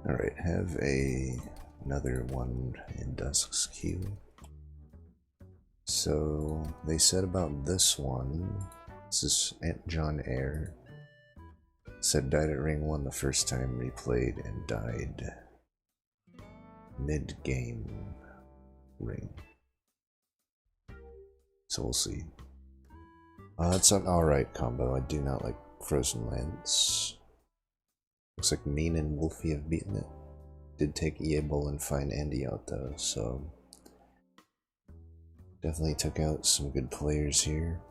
Alright, have another one in Dusk's queue. So, they said about this one, this is Aunt John Eyre. Said died at ring 1 the first time replayed and died mid-game ring. So we'll see. It's an alright combo. I do not like Frozen Lands. Looks like Mean and Wolfie have beaten it. Did take Eable and find Andy out though, so definitely took out some good players here.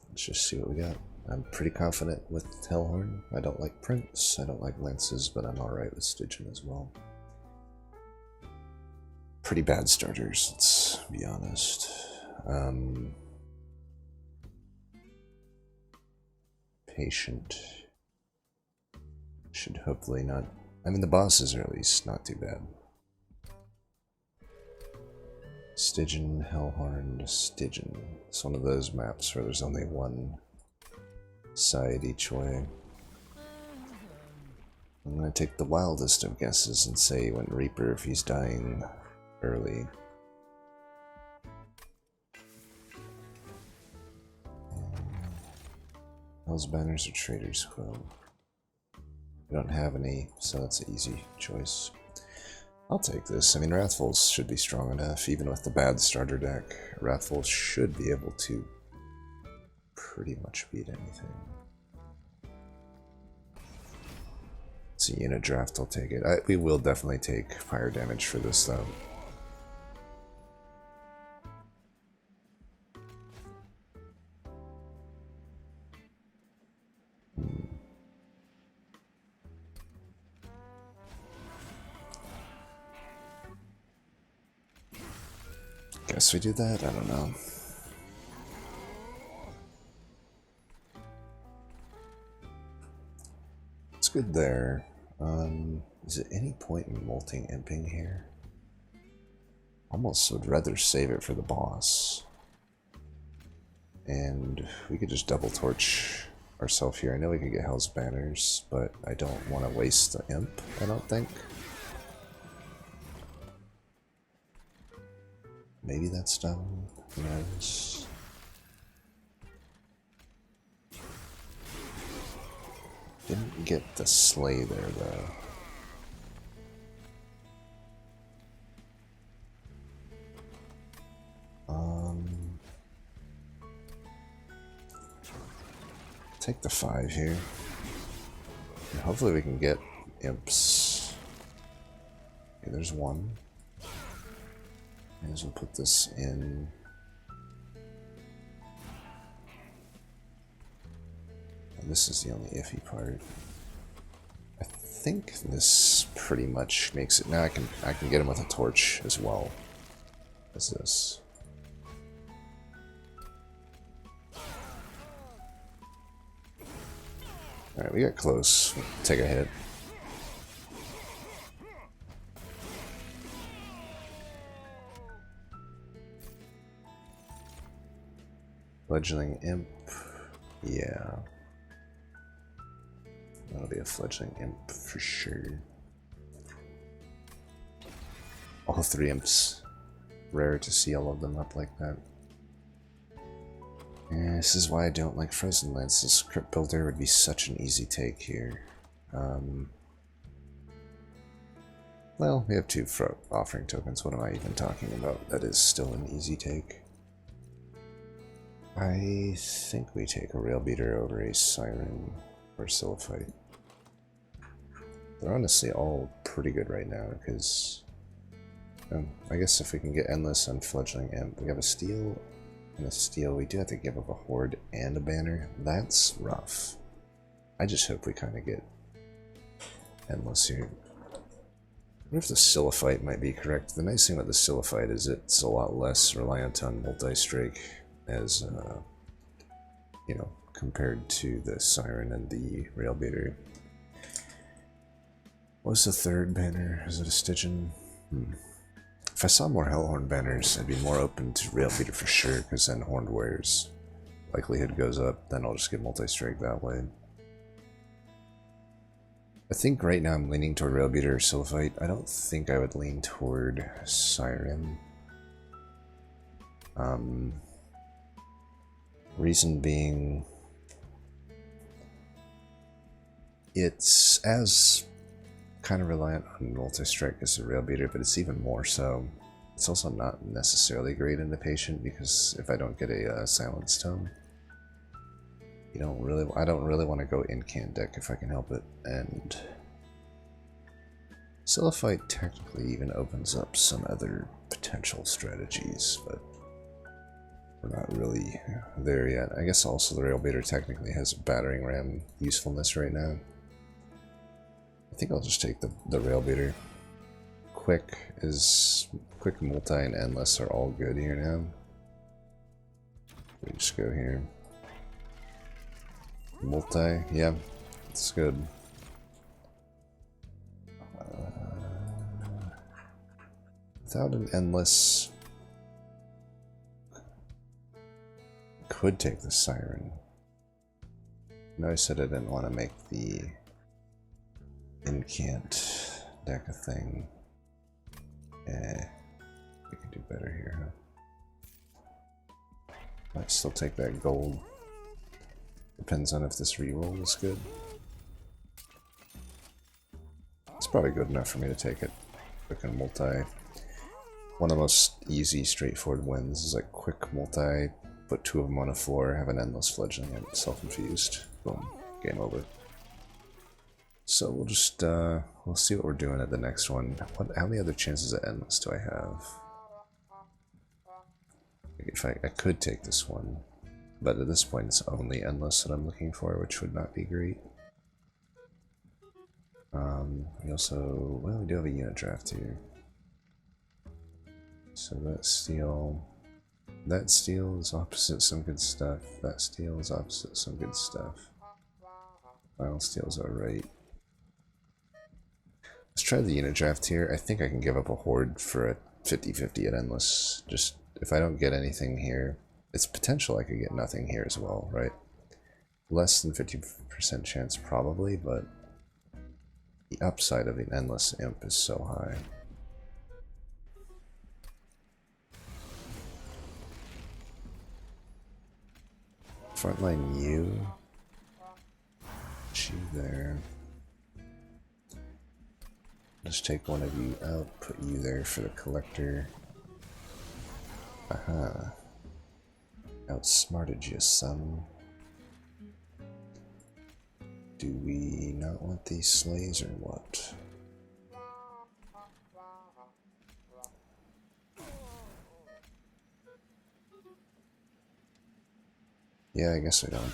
Let's just see what we got. I'm pretty confident with Hellhorn. I don't like Prince, I don't like Lances, but I'm alright with Stygian as well. Pretty bad starters, let's be honest. Patient. Should hopefully not... I mean, the bosses are at least not too bad. Stygian, Hellhorn, Stygian. It's one of those maps where there's only one side each way. I'm gonna take the wildest of guesses and say he went Reaper if he's dying early. Hell's Banners or Trader's Quill? We don't have any, so that's an easy choice. I'll take this. I mean, Wrathfuls should be strong enough, even with the bad starter deck. Wrathfuls should be able to pretty much beat anything. It's a unit draft, I'll take it. We will definitely take fire damage for this, though. Guess we do that? I don't know. It's good there. Is it any point in molting imping here? Almost would rather save it for the boss. And we could just double torch ourselves here. I know we could get Hell's Banners, but I don't want to waste the imp, I don't think. Maybe that's done. Who knows? Didn't get the slay there though. Take the 5 here. And hopefully we can get imps. Okay, there's one. May as well put this in. And this is the only iffy part. I think this pretty much makes it. Now I can get him with a torch as well as this. Alright, we got close. Take a hit. Fledgling imp. Yeah. That'll be a fledgling imp for sure. All 3 imps. Rare to see all of them up like that. Yeah, this is why I don't like Frozen Lands. This Crypt Builder would be such an easy take here. Well, we have 2 offering tokens. What am I even talking about? That is still an easy take. I think we take a Rail Beater over a Siren or Silliphite. They're honestly all pretty good right now because I guess if we can get Endless on Fledgling Imp, we have a Steel and a Steel. We do have to give up a Horde and a Banner. That's rough. I just hope we kind of get Endless here. What if the Silliphite might be correct? The nice thing about the Silliphite is it's a lot less reliant on multi-strike as, you know, compared to the Siren and the Rail Beater. What's the 3rd banner? Is it a Stygian? If I saw more Hellhorn banners, I'd be more open to Rail Beater for sure, because then Horned Warriors likelihood goes up, then I'll just get multi-strike that way. I think right now I'm leaning toward Railbeater or Silphite. I don't think I would lean toward Siren. Reason being, it's as kind of reliant on multi-strike as a Railbeater, but it's even more so. It's also not necessarily great in the patient because if I don't get a Silence Tome, I don't really want to go incant deck if I can help it, and Silphite technically even opens up some other potential strategies, but we're not really there yet. I guess also the Railbeater technically has a battering ram usefulness right now. I think I'll just take the Railbeater. Quick multi and endless are all good here now. We just go here. Multi, yeah, it's good. Without an endless, could take the Siren. No, I said I didn't want to make the incant deck a thing. We can do better here, huh? Might still take that gold. Depends on if this reroll is good. It's probably good enough for me to take it. Quick and multi. One of the most easy, straightforward wins is like quick multi, put 2 of them on a floor, have an endless fledgling, and self-infused. Boom. Game over. So we'll just, we'll see what we're doing at the next one. How many other chances at endless do I have? If I could take this one, but at this point it's only endless that I'm looking for, which would not be great. We also, well, we do have a unit draft here. So that steal is opposite some good stuff. That steal is opposite some good stuff. Final steals are right. Let's try the unit draft here. I think I can give up a horde for a 50-50 at endless. Just, if I don't get anything here, it's potential I could get nothing here as well, right? Less than 50% chance probably, but the upside of an endless imp is so high. Frontline you. You there. Just take one of you out, put you there for the collector. Aha. Outsmarted you, son. Do we not want these slays or what? Yeah, I guess I don't.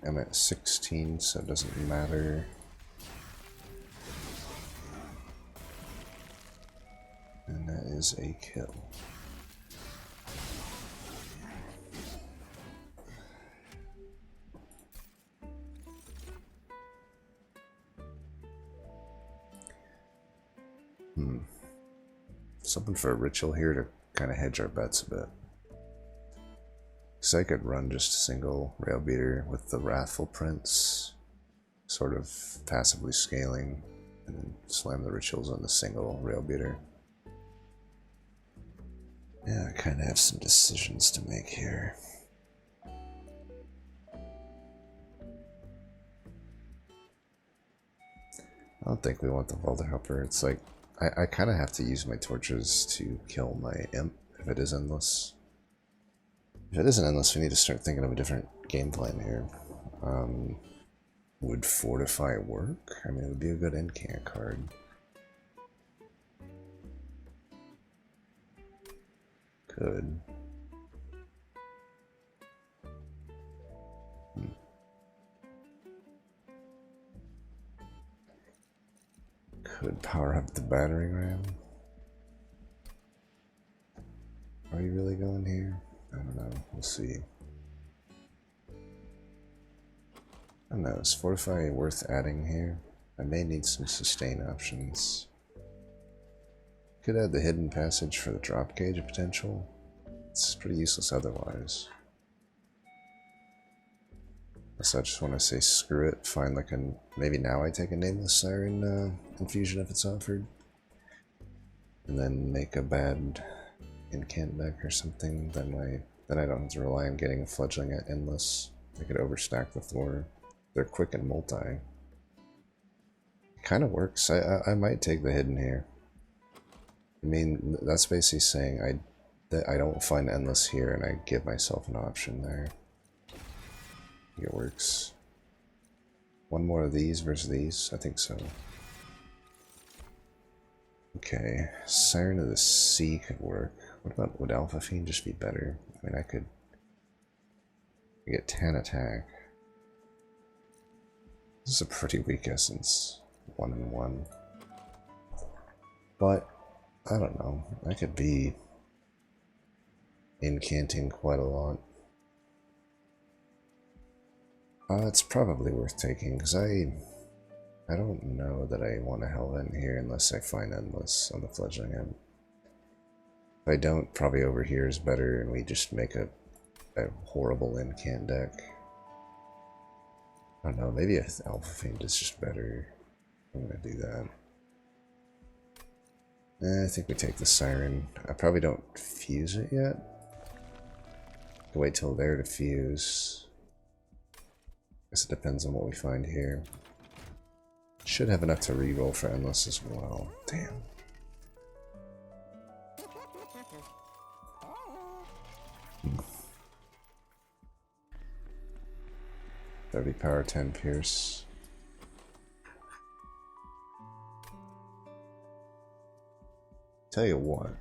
I'm at 16, so it doesn't matter. And that is a kill. Something for a ritual here to kind of hedge our bets a bit. Because I could run just a single Railbeater with the Wrathful Prince, sort of passively scaling, and then slam the rituals on the single Railbeater. Yeah, I kind of have some decisions to make here. I don't think we want the Valderhopper. It's like, I kind of have to use my torches to kill my imp if it is endless. If it isn't endless, we need to start thinking of a different game plan here. Would Fortify work? I mean, it would be a good incant card. Could. Could power up the battering ram. Are you really going here? I don't know. We'll see. I don't know. Is Fortify worth adding here? I may need some sustain options. Could add the hidden passage for the drop cage potential. It's pretty useless otherwise. So I just want to say screw it. Find like a... Maybe now I take a Nameless Siren infusion if it's offered. And then make a bad incant deck or something. Then I don't have to rely on getting a fledgling at Endless. I could overstack the floor. They're quick and multi. It kind of works. I might take the hidden here. I mean, that's basically saying that I don't find Endless here and I give myself an option there. I think it works. One more of these versus these? I think so. Okay, Siren of the Sea could work. What about, would Alpha Fiend just be better? I mean, I could get 10 attack. This is a pretty weak essence. 1 and 1. But, I don't know. I could be incanting quite a lot. It's probably worth taking, because I don't know that I want to Hellvent here unless I find Endless on the Fledgling end. If I don't, probably over here is better and we just make a horrible incant deck. I don't know, maybe Alpha Fiend is just better. I'm gonna do that. I think we take the Siren. I probably don't fuse it yet. I'll wait till there to fuse. Guess it depends on what we find here. Should have enough to reroll for Endless as well. Damn. Hmm. 30 power, 10 pierce. Tell you what.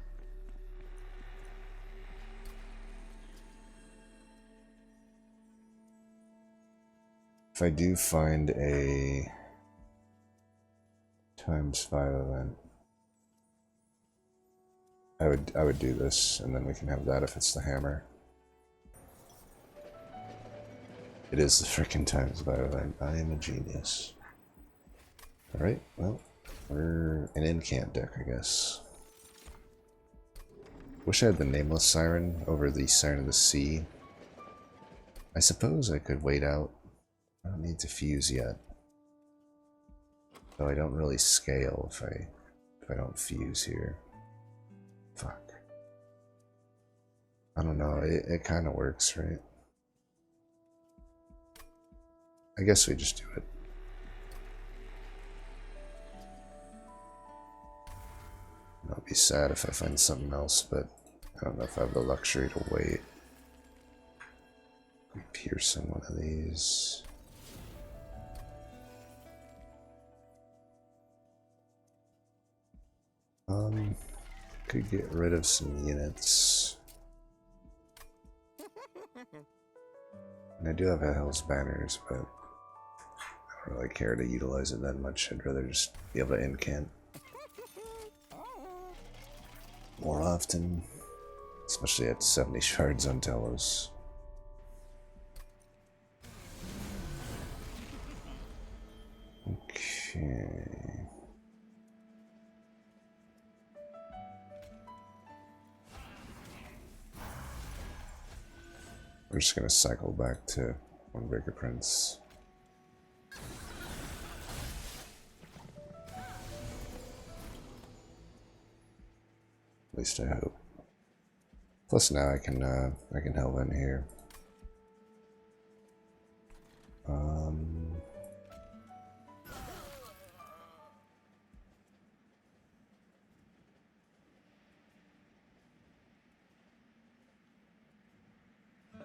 If I do find a ×5 event, I would do this, and then we can have that if it's the hammer. It is the frickin' ×5 event. I am a genius. Alright, well, we're an incant deck, I guess. Wish I had the Nameless Siren over the Siren of the Sea. I suppose I could wait out. I don't need to fuse yet. Though I don't really scale if I don't fuse here. Fuck. I don't know, it kind of works, right? I guess we just do it. I'll be sad if I find something else, but I don't know if I have the luxury to wait. Piercing one of these. Could get rid of some units. And I do have a Hell's Banners, but I don't really care to utilize it that much. I'd rather just be able to incant more often, especially at 70 shards on Telos. Okay. We're just gonna cycle back to Windbreaker Prince. At least I hope. Plus now I can Hellvent here.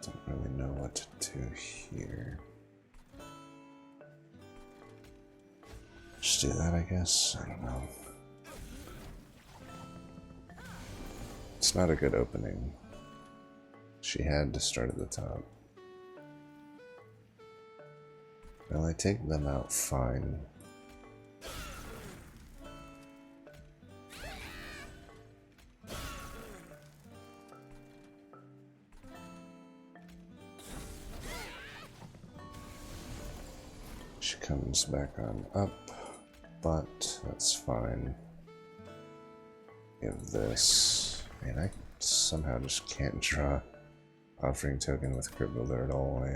Don't really know what to do here. Just do that, I guess. I don't know. It's not a good opening. She had to start at the top. Well, I take them out fine. She comes back on up, but that's fine. Give this. Man, I somehow just can't draw offering token with Crypt Builder at all.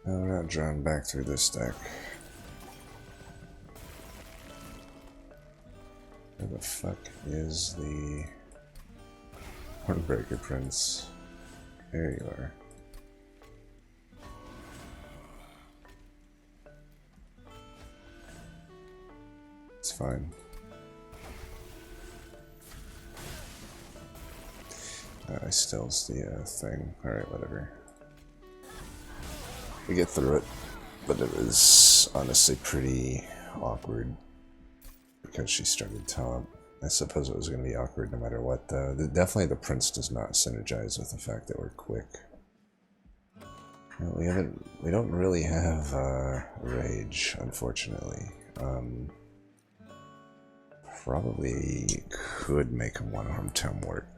No, we're not drawing back through this deck. Where the fuck is the Hornbreaker Prince? There you are. It's fine. I still's the thing. Alright, whatever. We get through it, but it was honestly pretty awkward because she started top. I suppose it was going to be awkward no matter what, though. Definitely the Prince does not synergize with the fact that we're quick. We don't really have Rage, unfortunately. Probably could make a one-arm Tome work.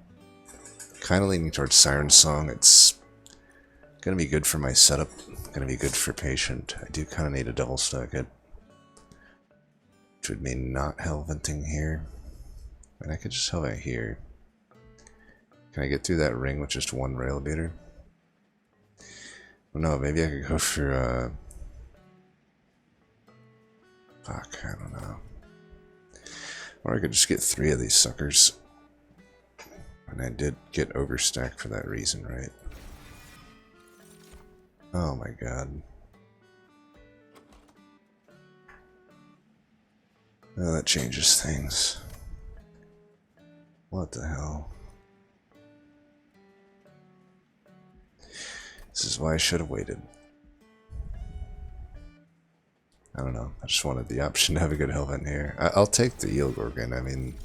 Kind of leaning towards Siren Song. It's gonna be good for my setup. Gonna be good for Patient. I do kind of need a double stack it, which would mean not Hellventing here. And I could just Hellvent here. Can I get through that ring with just one Rail Beater? Well, no, maybe I could go for fuck, I don't know. Or I could just get 3 of these suckers. And I did get overstacked for that reason, right? Oh my god. Oh, that changes things. What the hell? This is why I should have waited. I don't know. I just wanted the option to have a good Hellvent here. I'll take the Eel Gorgon. I mean,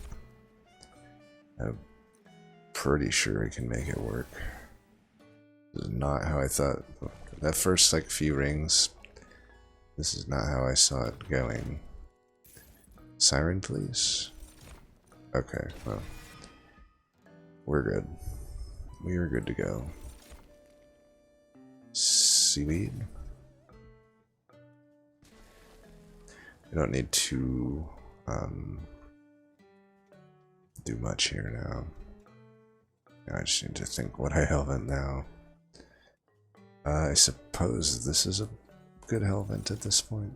I'm pretty sure we can make it work. This is not how I thought. That first like few rings, this is not how I saw it going. Siren, please. Okay, well, we're good. We are good to go. Seaweed. We don't need to do much here now. I just need to think what I Hellvent now. I suppose this is a good Hellvent at this point.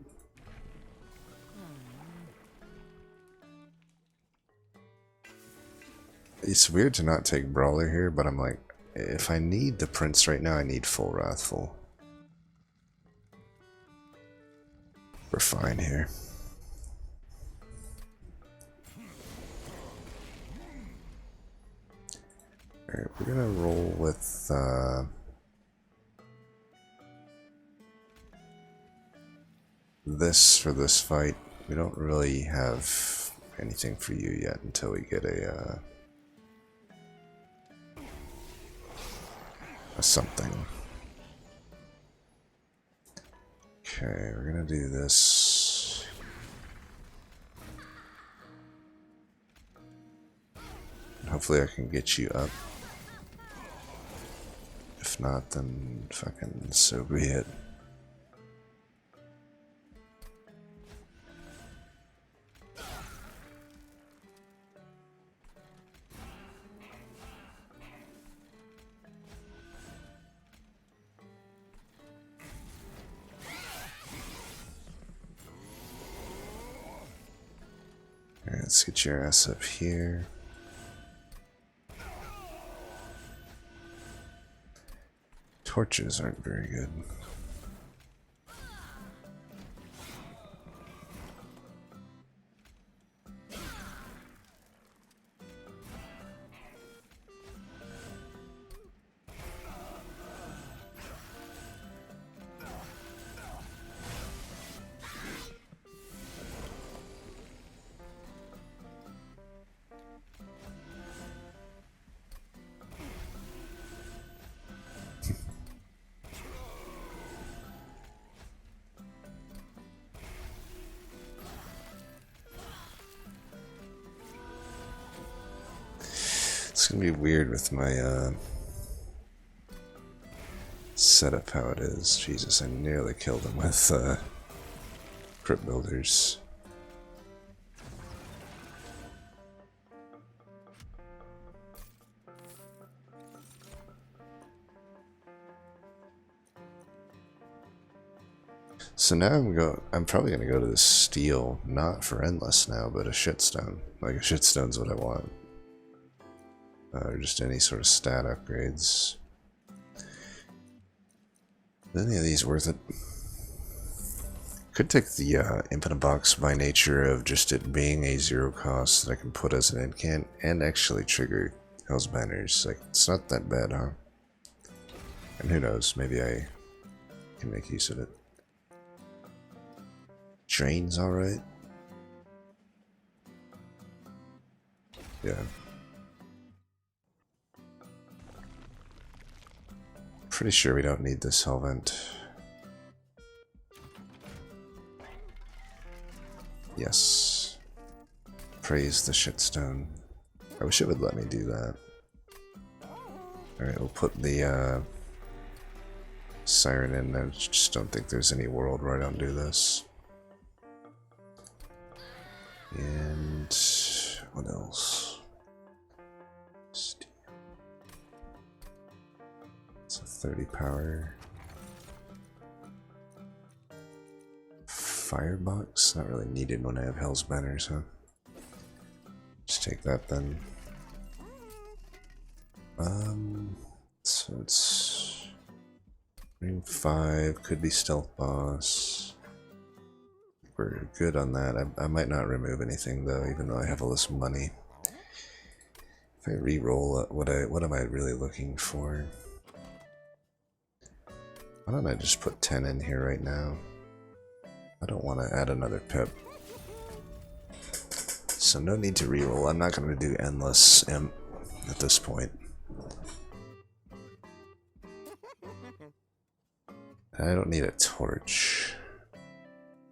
It's weird to not take Brawler here, but I'm like, if I need the Prince right now, I need full Wrathful. We're fine here. Alright, we're gonna roll with this for this fight. We don't really have anything for you yet until we get a something. Okay, we're gonna do this. Hopefully I can get you up. If not, then fucking so be it. Alright, let's get your ass up here. Torches aren't very good. It's gonna be weird with my setup how it is. Jesus, I nearly killed him with Crypt Builders. So now I'm probably gonna go to the steel, not for endless now, but a shitstone. Like a shitstone's what I want. Or just any sort of stat upgrades. Is any of these worth it? Could take the infinite box by nature of just it being a 0 cost that I can put as an incant and actually trigger Hell's Banners. Like, it's not that bad, huh? And who knows, maybe I can make use of it. Drain's alright. Yeah. Pretty sure we don't need this Hellvent. Yes. Praise the shitstone. I wish it would let me do that. Alright, we'll put the siren in. I just don't think there's any world where I don't do this. And what else? Steel. It's a 30 power. Firebox? Not really needed when I have Hell's Banners, huh? Just take that then. So it's ring 5, could be stealth boss. We're good on that. I might not remove anything though, even though I have all this money. If I re-roll, what am I really looking for? Why don't I just put 10 in here right now? I don't want to add another pip. So no need to re-roll. I'm not going to do endless imp at this point. I don't need a torch.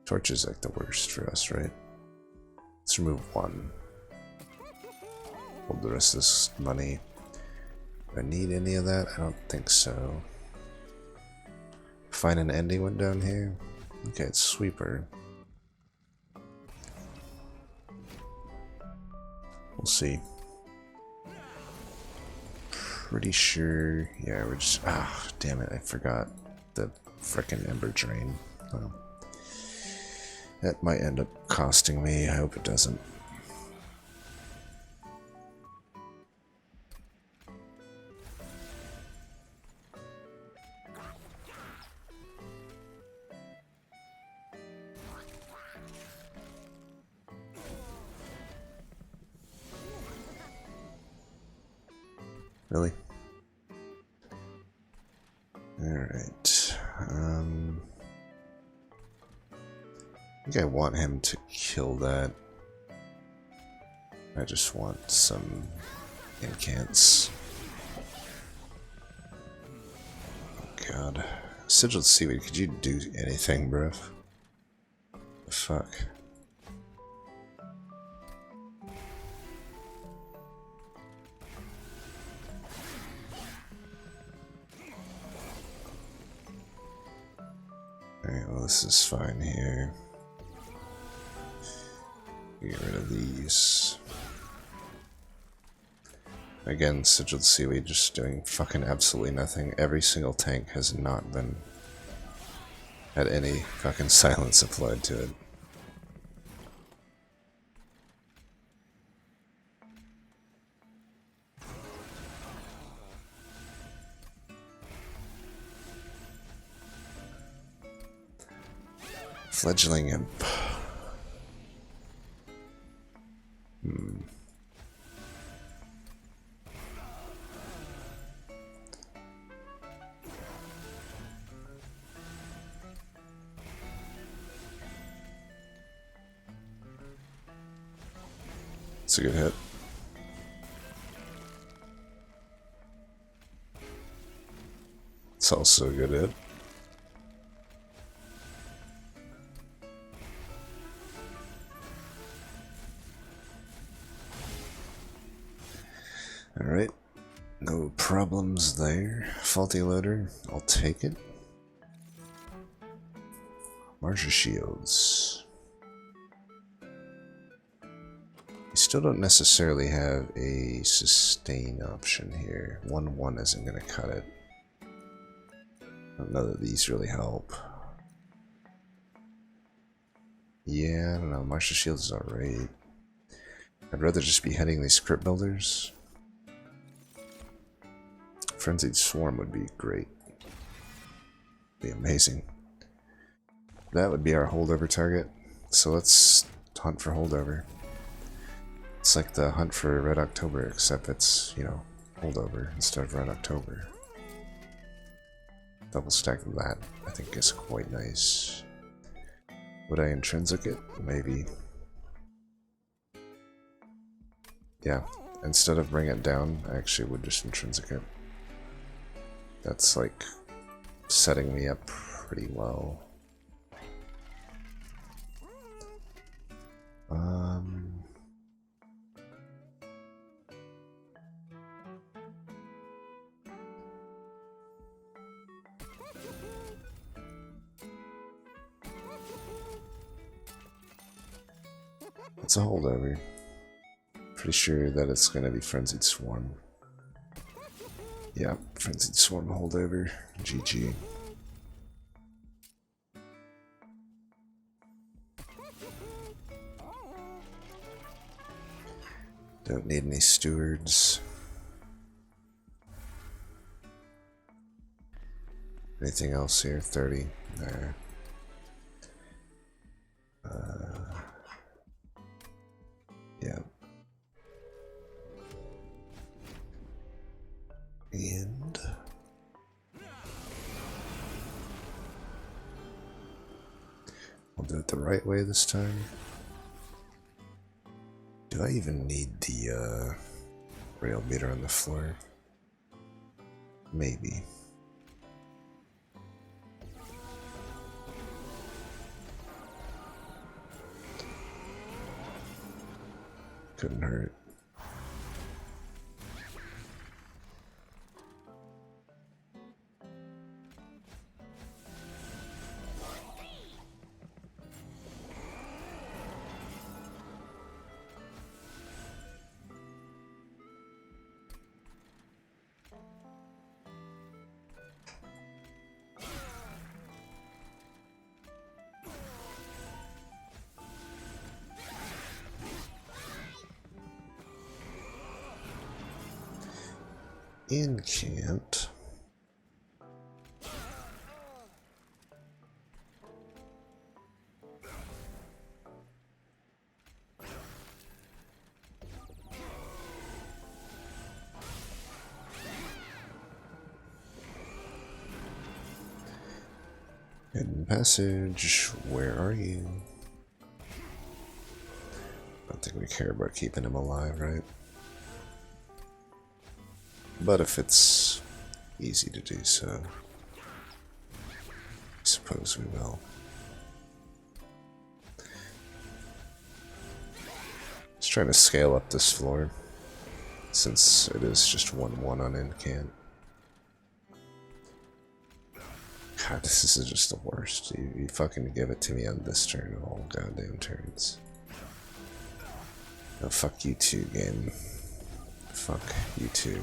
Torch is like the worst for us, right? Let's remove 1. Hold the rest of this money. Do I need any of that? I don't think so. Find an ending one down here. Okay, it's Sweeper. We'll see. Pretty sure. Yeah, we're just. Ah, damn it! I forgot the frickin' Ember Drain. Oh. That might end up costing me. I hope it doesn't. Really? Alright. I think I want him to kill that. I just want some incants. Oh god. Sigiled Seaweed, could you do anything, bro? The fuck? Alright, well this is fine here. Get rid of these. Again, Sigiled Seaweed just doing fucking absolutely nothing. Every single tank has not had any fucking silence applied to it. Fledgling Imp. It's a good hit. It's also a good hit. Alright, no problems there. Faulty loader, I'll take it. Marja shields. You still don't necessarily have a sustain option here. 1-1 isn't going to cut it. I don't know that these really help. Yeah, I don't know. Martial Shield is alright. I'd rather just be heading these Crypt Builders. Frenzied Swarm would be great. Be amazing. That would be our holdover target. So let's hunt for holdover. It's like the hunt for Red October, except it's, you know, holdover instead of Red October. Double stack of that, I think, is quite nice. Would I intrinsic it? Maybe. Yeah, instead of bring it down, I actually would just intrinsic it. That's like setting me up pretty well. It's a holdover. Pretty sure that it's gonna be Frenzied Swarm. Yeah, Frenzied Swarm holdover. GG. Don't need any stewards. Anything else here? 30? Nah. Yeah. And I'll do it the right way this time. Do I even need the rail meter on the floor? Maybe. Couldn't hurt. Incant. Hidden passage, where are you? I don't think we care about keeping him alive, right? But if it's easy to do so, I suppose we will. Just trying to scale up this floor, since it is just 1-1 on incant. God, this is just the worst. You fucking give it to me on this turn of all goddamn turns. No, fuck you too, game. Fuck you too.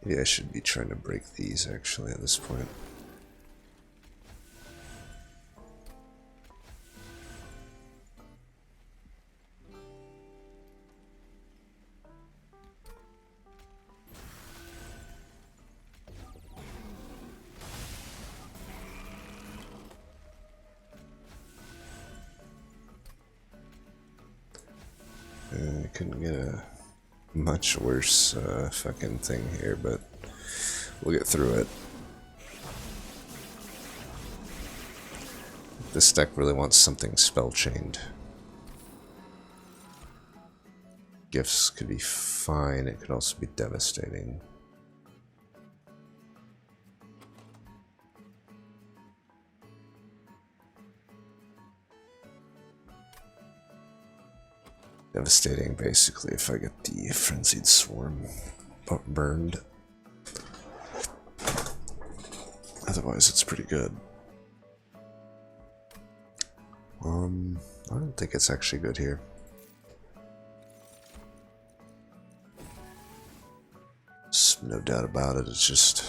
Maybe I should be trying to break these actually at this point. couldn't get a much worse fucking thing here, but we'll get through it. This deck really wants something spell-chained. Gifts could be fine, it could also be devastating. Devastating, basically, if I get the Frenzied Swarm burned. Otherwise, it's pretty good. I don't think it's actually good here. No doubt about it, it's just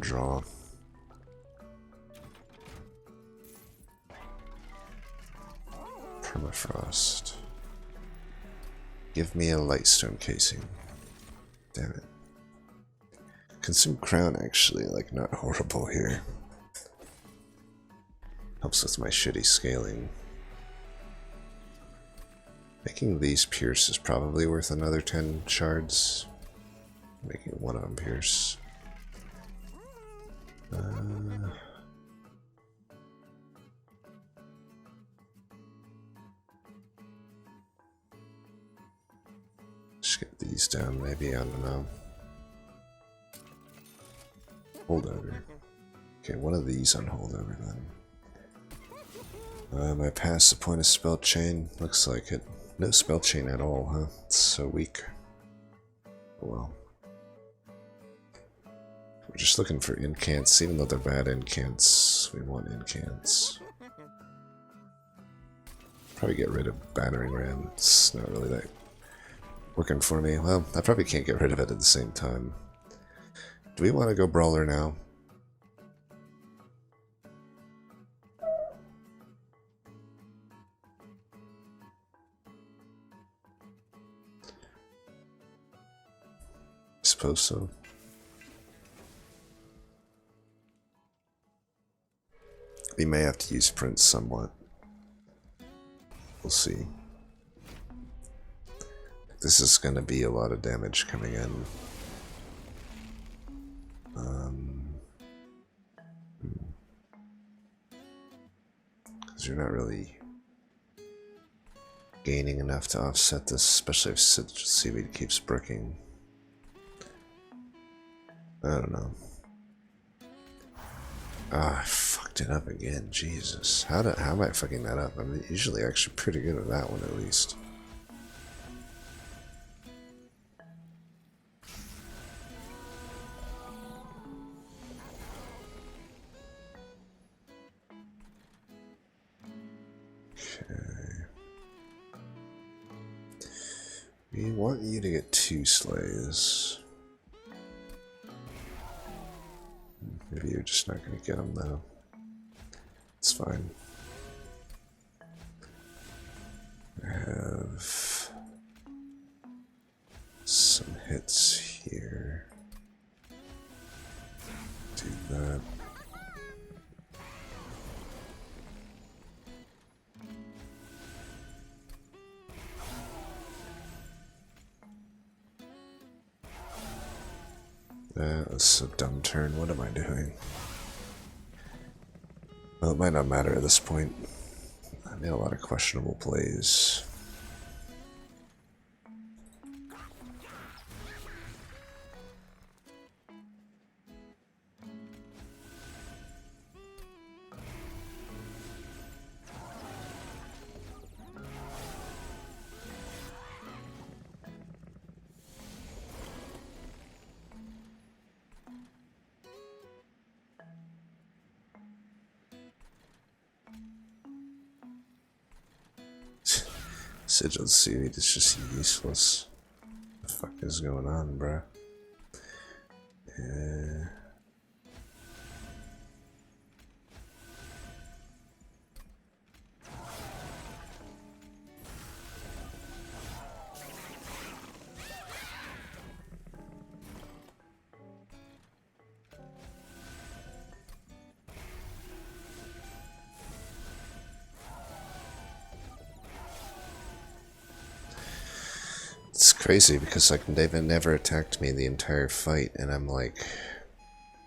draw. Permafrost. Give me a Lightstone casing. Damn it. Consume Crown actually, like, not horrible here. Helps with my shitty scaling. Making these pierce is probably worth another 10 shards. Making one of them pierce. Just get these down, maybe, I don't know. Holdover. Okay, one of these on holdover then. Am I past the point of spell chain? Looks like it. No spell chain at all, huh? It's so weak. Oh well. We're just looking for incants, even though they're bad incants. We want incants. Probably get rid of Battering Ram. It's not really that working for me. Well, I probably can't get rid of it at the same time. Do we want to go Brawler now? I suppose so. We may have to use Prince somewhat. We'll see. This is going to be a lot of damage coming in. Because you're not really gaining enough to offset this, especially if Seaweed keeps bricking. I don't know. Ah, I fucked it up again. Jesus. How am I fucking that up? I'm usually actually pretty good at that one, at least. Okay. We want you to get 2 slays. Maybe you're just not going to get them, though. It's fine. I have some hits here. Do that. That was a dumb turn. What am I doing? Well, it might not matter at this point. I made a lot of questionable plays. Sigil Seaweed is just useless. What the fuck is going on, bruh? Yeah. Crazy because like they've never attacked me the entire fight, and I'm like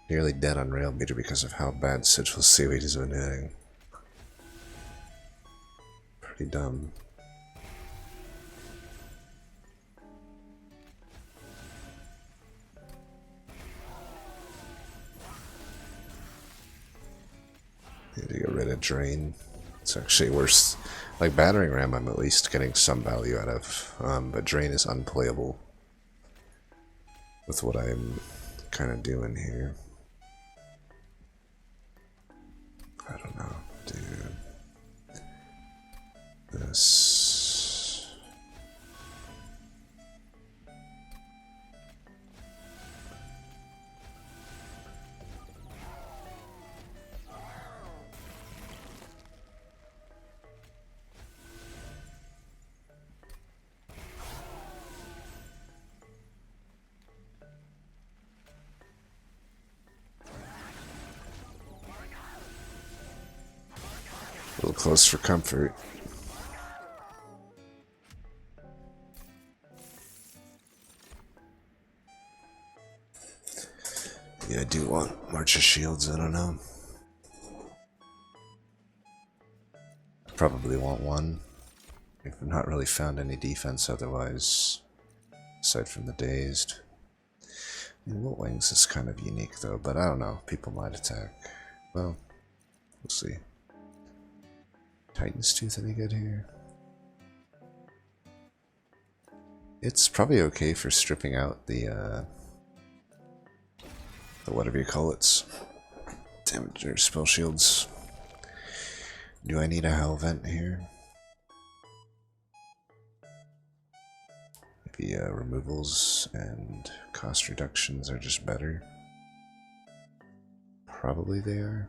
nearly dead on rail meter because of how bad Sigil Seaweed has been hitting. Pretty dumb. Need to get rid of Drain. It's actually worse. Like Battering Ram, I'm at least getting some value out of, but Drain is unplayable with what I'm kind of doing here. I don't know, dude. This. A little close for comfort. Yeah, I do want March of Shields, I don't know. Probably want one. I've not really found any defense otherwise, aside from the Dazed. I mean, Wilt Wings is kind of unique though, but I don't know, people might attack. Well, we'll see. Titan's Tooth any good here? It's probably okay for stripping out the whatever you call it, damage or spell shields. Do I need a Hell Vent here? Maybe removals and cost reductions are just better. Probably they are.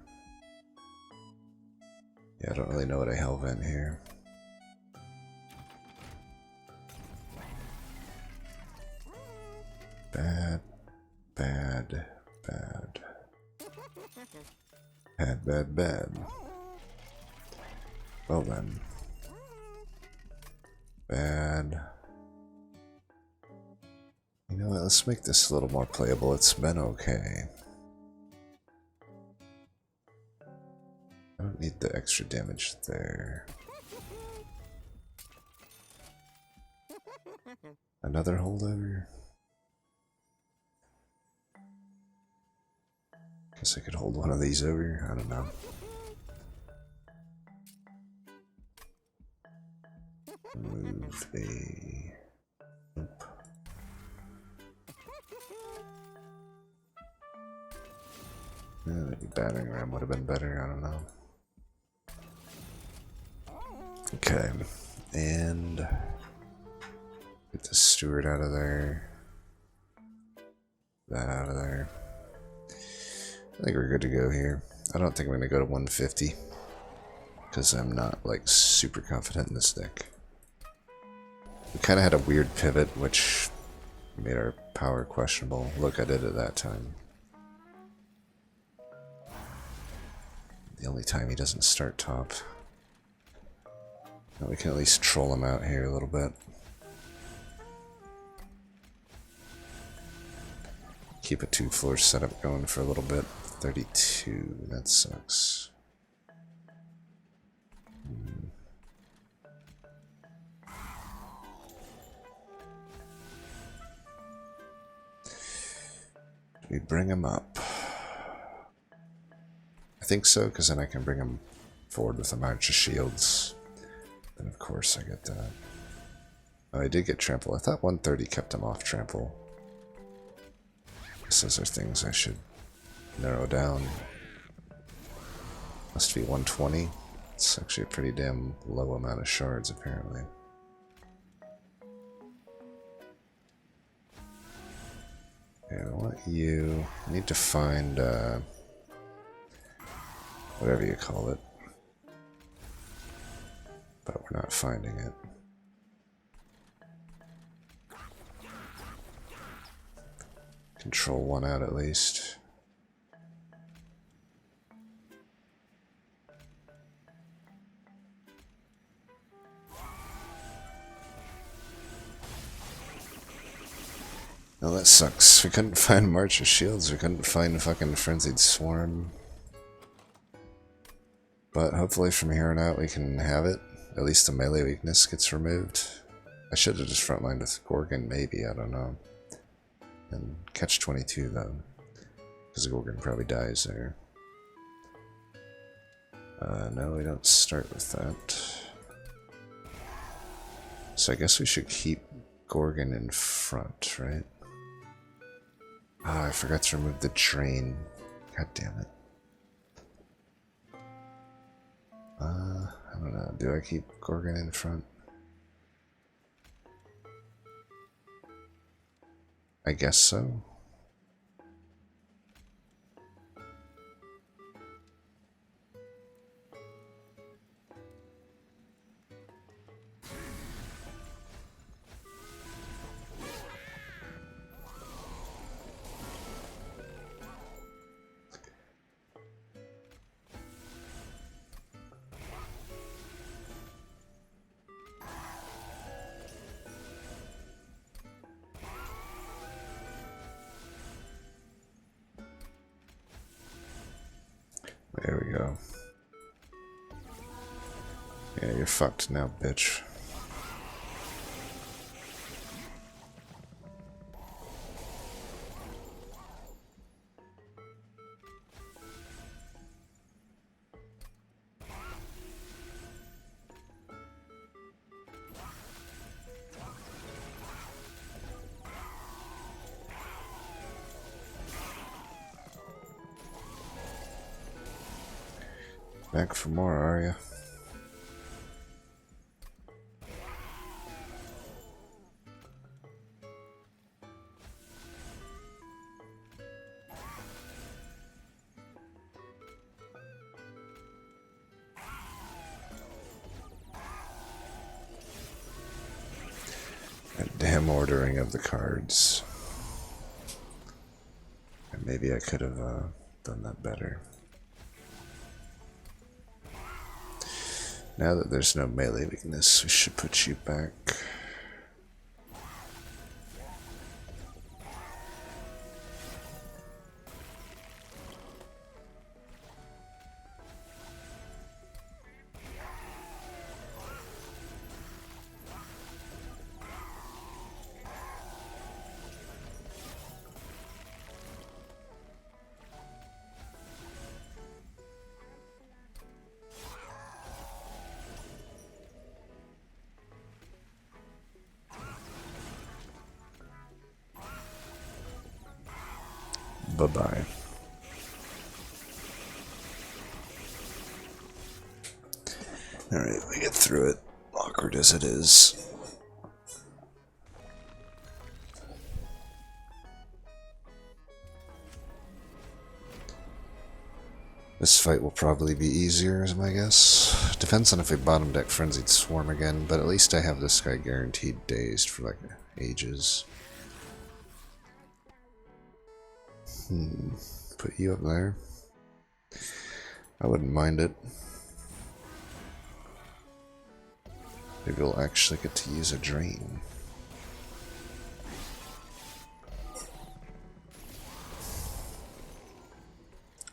Yeah, I don't really know what a Hell Vent here. Bad, bad, bad. Bad, bad, bad. Well then. Bad. You know what, let's make this a little more playable. It's been okay. I don't need the extra damage there. Another holdover? Guess I could hold one of these over, I don't know. Move a... Nope. Yeah, maybe Battering Ram would have been better, I don't know. Okay, and get the Steward out of there. That out of there. I think we're good to go here. I don't think I'm going to go to 150 because I'm not like super confident in this deck. We kind of had a weird pivot which made our power questionable. Look, I did it that time. The only time he doesn't start top. Now we can at least troll him out here a little bit. Keep a 2-floor setup going for a little bit. 32, that sucks. Do we bring him up? I think so, because then I can bring him forward with a March of Shields. And of course I get that. Oh, I did get trample. I thought 130 kept him off trample. Those are things I should narrow down. Must be 120. It's actually a pretty damn low amount of shards, apparently. Okay, I want you... I need to find, whatever you call it. But we're not finding it. Control one out at least. Well, that sucks. We couldn't find March of Shields. We couldn't find fucking Frenzied Swarm. But hopefully from here on out we can have it. At least the melee weakness gets removed. I should have just frontlined with Gorgon, maybe. I don't know. And catch 22 though. Because Gorgon probably dies there. No, we don't start with that. So I guess we should keep Gorgon in front, right? Ah, I forgot to remove the drain. God damn it. I don't know. Do I keep Gorgon in front? I guess so. There we go. Yeah, you're fucked now, bitch. Back for more, are ya? That damn ordering of the cards. And maybe I could have done that better. Now that there's no melee weakness, we should put you back. Bye-bye. Alright, we get through it, awkward as it is. This fight will probably be easier, is my guess. Depends on if we bottom deck Frenzied Swarm again, but at least I have this guy guaranteed dazed for like ages. Put you up there. I wouldn't mind it. Maybe we'll actually get to use a drain.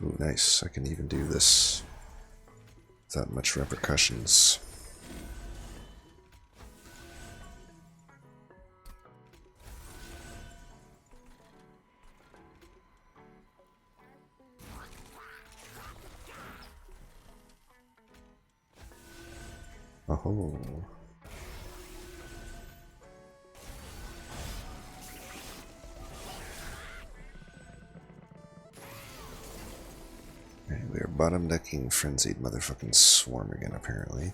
Ooh, nice. I can even do this without much repercussions. Oh. Okay, we are bottom decking Frenzied motherfucking Swarm again, apparently.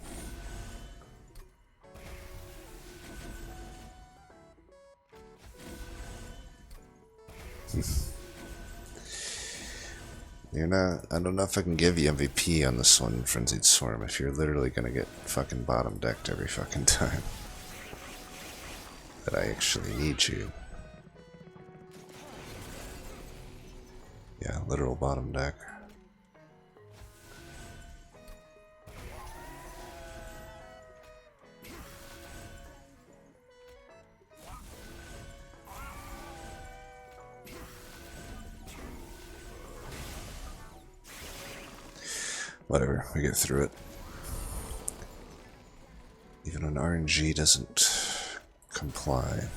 You're not. I don't know if I can give you MVP on this one, Frenzied Swarm, if you're literally gonna get fucking bottom decked every fucking time. That I actually need you. Yeah, literal bottom deck. Whatever, we get through it. Even when RNG doesn't comply.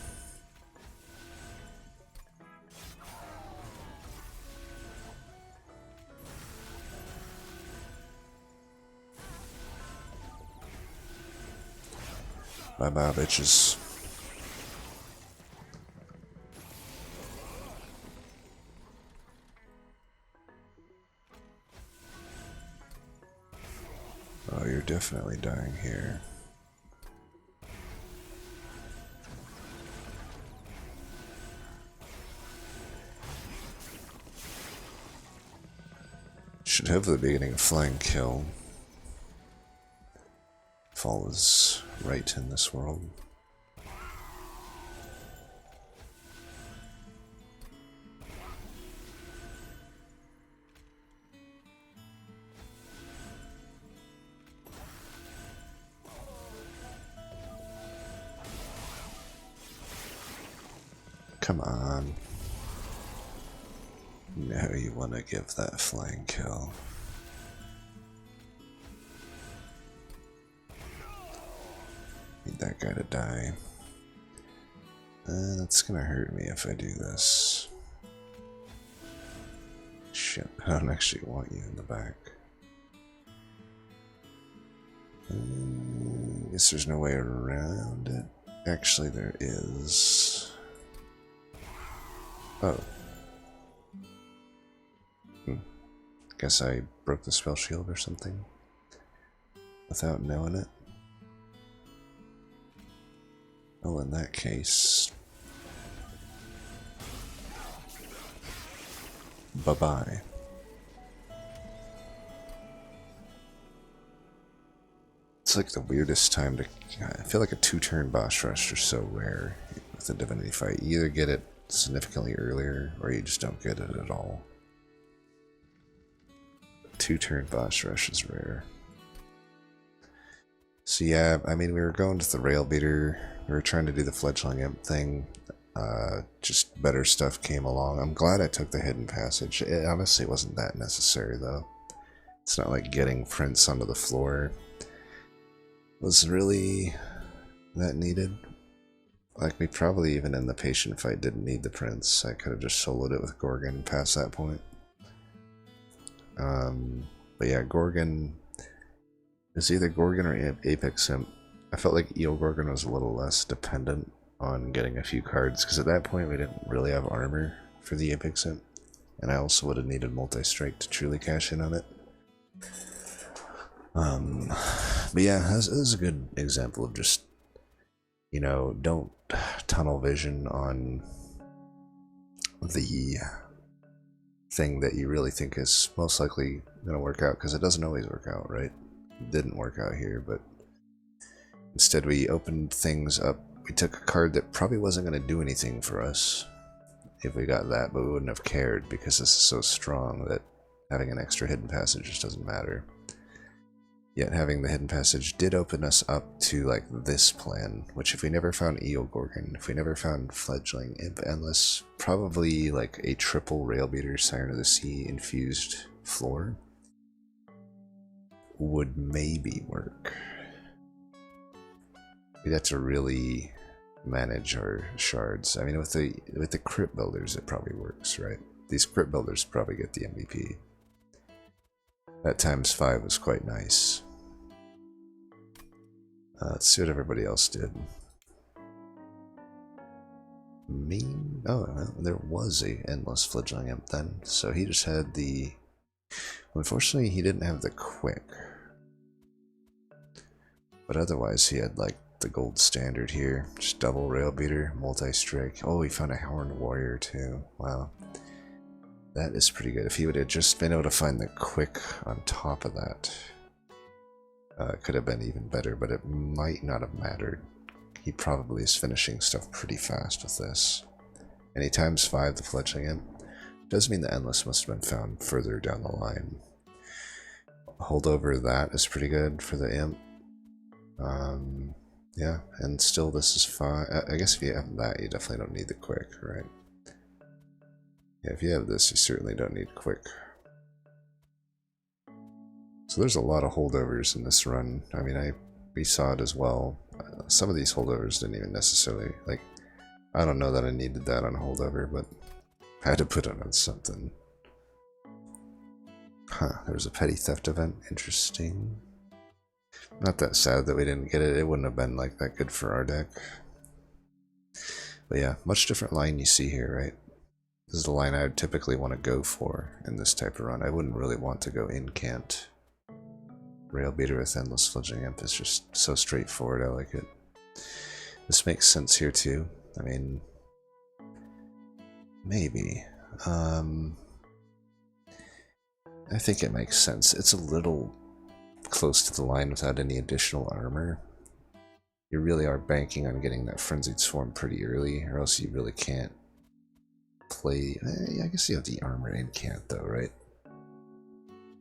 Bye-bye, bitches. Oh, you're definitely dying here. Should hopefully be getting a flying kill. Fall is right in this world. Come on. No, you want to give that flying kill. Need that guy to die. That's gonna hurt me if I do this. Shit, I don't actually want you in the back. Guess there's no way around it. Actually, there is. Oh. Guess I broke the spell shield or something without knowing it. Well, in that case, bye-bye. It's like the weirdest time to... I feel like a 2-turn boss rush is so rare with the Divinity fight. You either get it significantly earlier, or you just don't get it at all. 2-turn boss rush is rare. So yeah, I mean, we were going to the Rail Beater. We were trying to do the Fledgling Imp thing. Just better stuff came along. I'm glad I took the Hidden Passage. It honestly wasn't that necessary, though. It's not like getting Prince onto the floor was really that needed. Like, we probably, even in the Patient fight, didn't need the Prince. I could have just soloed it with Gorgon past that point. But yeah, Gorgon... It's either Gorgon or Apex Imp. I felt like Eel Gorgon was a little less dependent on getting a few cards, because at that point we didn't really have armor for the Apex Imp, and I also would have needed Multi-Strike to truly cash in on it. But yeah, this is a good example of just, you know, don't tunnel vision on the thing that you really think is most likely going to work out, because it doesn't always work out, right? It didn't work out here, but instead we opened things up. We took a card that probably wasn't going to do anything for us if we got that, but we wouldn't have cared because this is so strong that having an extra Hidden Passage just doesn't matter. Yet having the Hidden Passage did open us up to like this plan, which if we never found Eel Gorgon, if we never found Fledgling Imp Endless, probably like a triple Rail Beater Siren of the Sea infused floor would maybe work. We'd have to really manage our shards. I mean, with the crypt builders, it probably works, right? These crypt builders probably get the MVP. That ×5 was quite nice. Let's see what everybody else did. Oh, well, there was a Endless Fledgling Imp then, so he just had the... Unfortunately, he didn't have the quick. But otherwise, he had like the gold standard here. Just double Rail Beater, Multi-Strike. Oh, he found a Horned Warrior too. Wow. That is pretty good. If he would have just been able to find the quick on top of that, it could have been even better, but it might not have mattered. He probably is finishing stuff pretty fast with this. And he ×5 the Fledgling Imp. Does mean the Endless must have been found further down the line. Hold over that is pretty good for the Imp. Yeah, and still this is fine. I guess if you have that, you definitely don't need the quick, right? Yeah, if you have this, you certainly don't need quick. So there's a lot of holdovers in this run. I mean, we saw it as well. Some of these holdovers didn't even necessarily, like, I don't know that I needed that on holdover, but I had to put it on something. Huh, there was a petty theft event. Interesting. Not that sad that we didn't get it. It wouldn't have been like that good for our deck. But yeah, much different line you see here, right? This is the line I would typically want to go for in this type of run. I wouldn't really want to go incant. Rail Beater with Endless Fledgling Imp is just so straightforward. I like it. This makes sense here too. I mean, maybe. I think it makes sense. It's a little close to the line without any additional armor. You really are banking on getting that Frenzied Swarm pretty early, or else you really can't play. I guess you have the armor incant though, right?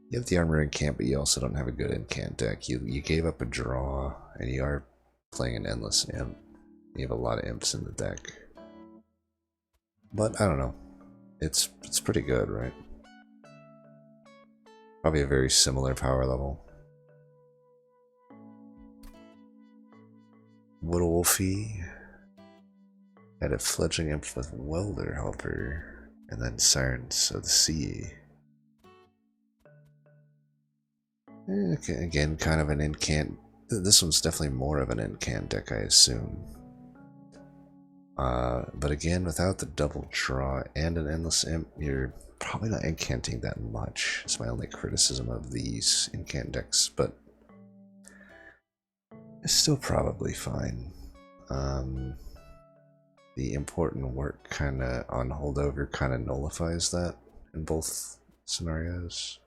You have the armor incant, but you also don't have a good incant deck. You gave up a draw, and you are playing an Endless Imp. You have a lot of imps in the deck. But I don't know. It's pretty good, right? Probably a very similar power level. Woodwolfie had a Fledgling Imp with Welder Helper, and then Sirens of the Sea. Okay, again, kind of an incant. This one's definitely more of an incant deck, I assume. But again, without the double draw and an Endless Imp, you're probably not incanting that much. It's my only criticism of these incant decks, but it's still probably fine. The important work kind of on holdover kind of nullifies that in both scenarios.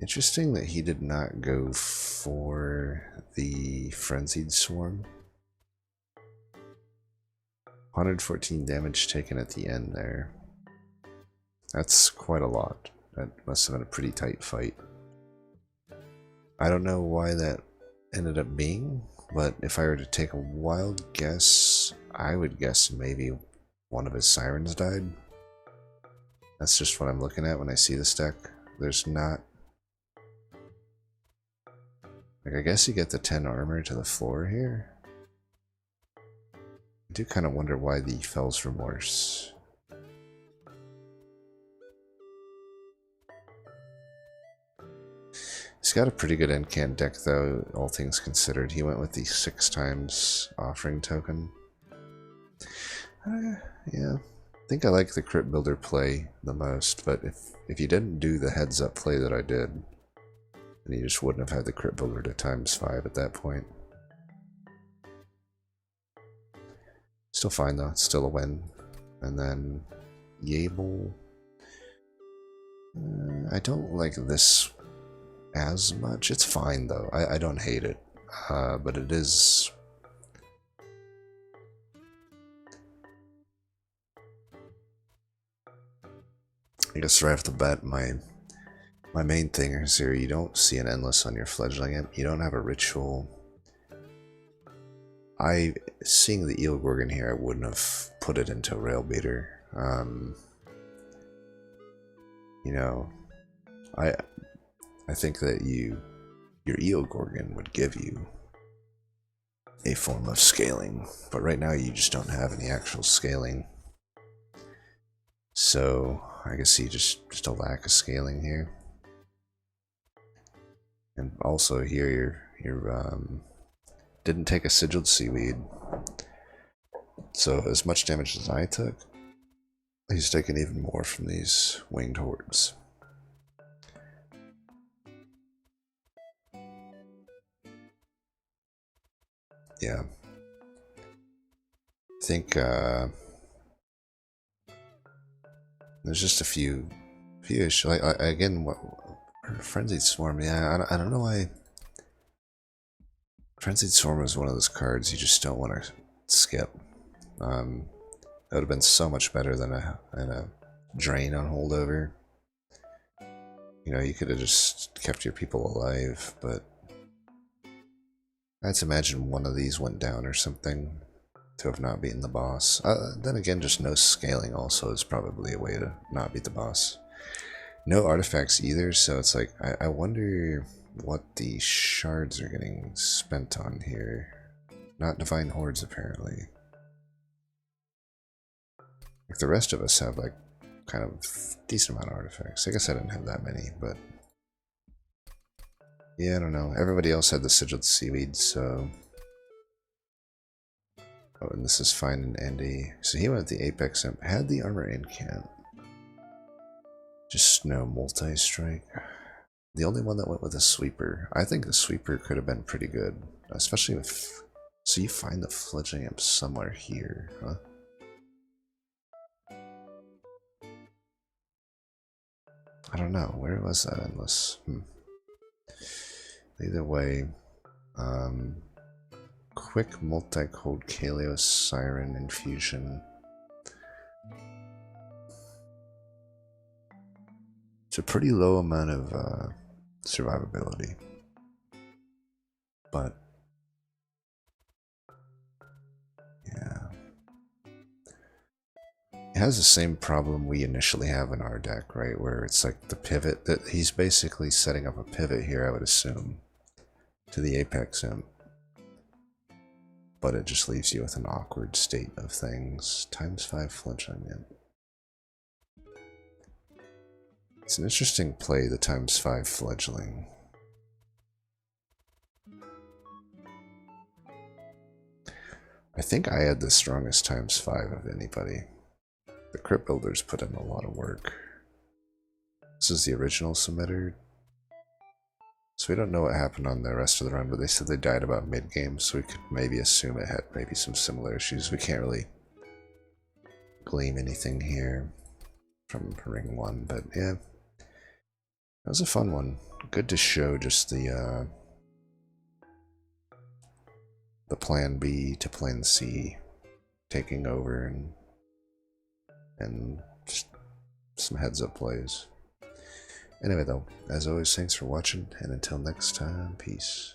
Interesting that he did not go for the Frenzied Swarm. 114 damage taken at the end there. That's quite a lot. That must have been a pretty tight fight. I don't know why that ended up being, but if I were to take a wild guess, I would guess maybe one of his sirens died. That's just what I'm looking at when I see this deck. There's not... Like, I guess you get the 10 armor to the floor here. I do kind of wonder why the Fell's Remorse. He's got a pretty good incant deck though, all things considered. He went with the 6 times offering token. Yeah, I think I like the Crypt Builder play the most, but if you didn't do the heads up play that I did, then you just wouldn't have had the Crypt Builder to ×5 at that point. Still fine though, it's still a win. And then Yable. I don't like this as much. It's fine though. I don't hate it. But it is... I guess right off the bat, my main thing is here, you don't see an Endless on your Fledgling Imp. You don't have a Ritual. Seeing the Eel Gorgon here, I wouldn't have put it into Rail Beater. You know, I think that your Eel Gorgon would give you a form of scaling, but right now you just don't have any actual scaling. So I guess you just a lack of scaling here. And also here you're didn't take a Sigiled Seaweed. So as much damage as I took, he's taken even more from these Winged Hordes. Yeah. I think there's just a few issues. Like, again, Frenzied Swarm, yeah, I don't know why. Frenzied Swarm is one of those cards you just don't want to skip. That would have been so much better than a Drain on holdover. You know, you could have just kept your people alive, but I'd imagine one of these went down or something to have not beaten the boss. Then again, just no scaling also is probably a way to not beat the boss. No artifacts either, so it's like, I wonder what the shards are getting spent on here. Not divine hordes, apparently. Like the rest of us have like kind of decent amount of artifacts. I guess I didn't have that many, but yeah, I don't know. Everybody else had the sigiled seaweed, so. Oh, and this is fine and Andy. So he went with the Apex Imp, had the armor incant. Just no multi-strike. The only one that went with a sweeper. I think the sweeper could have been pretty good, especially if. So you find the fledgling imp somewhere here, huh? I don't know. Where was that endless? Either way, quick multi-cold Kaleo Siren infusion. It's a pretty low amount of survivability, but yeah. It has the same problem we initially have in our deck, right? Where it's like the pivot, that he's basically setting up a pivot here, I would assume, to the Apex Imp. But it just leaves you with an awkward state of things. ×5 flinching Imp. It's an interesting play, the ×5 fledgling. I think I had the strongest ×5 of anybody. The Crypt Builders put in a lot of work. This is the original submitter. So we don't know what happened on the rest of the run, but they said they died about mid-game, so we could maybe assume it had maybe some similar issues. We can't really glean anything here from Ring 1, but yeah. That was a fun one. Good to show just the plan B to plan C taking over and just some heads up plays. Anyway though, as always, thanks for watching, and until next time, peace.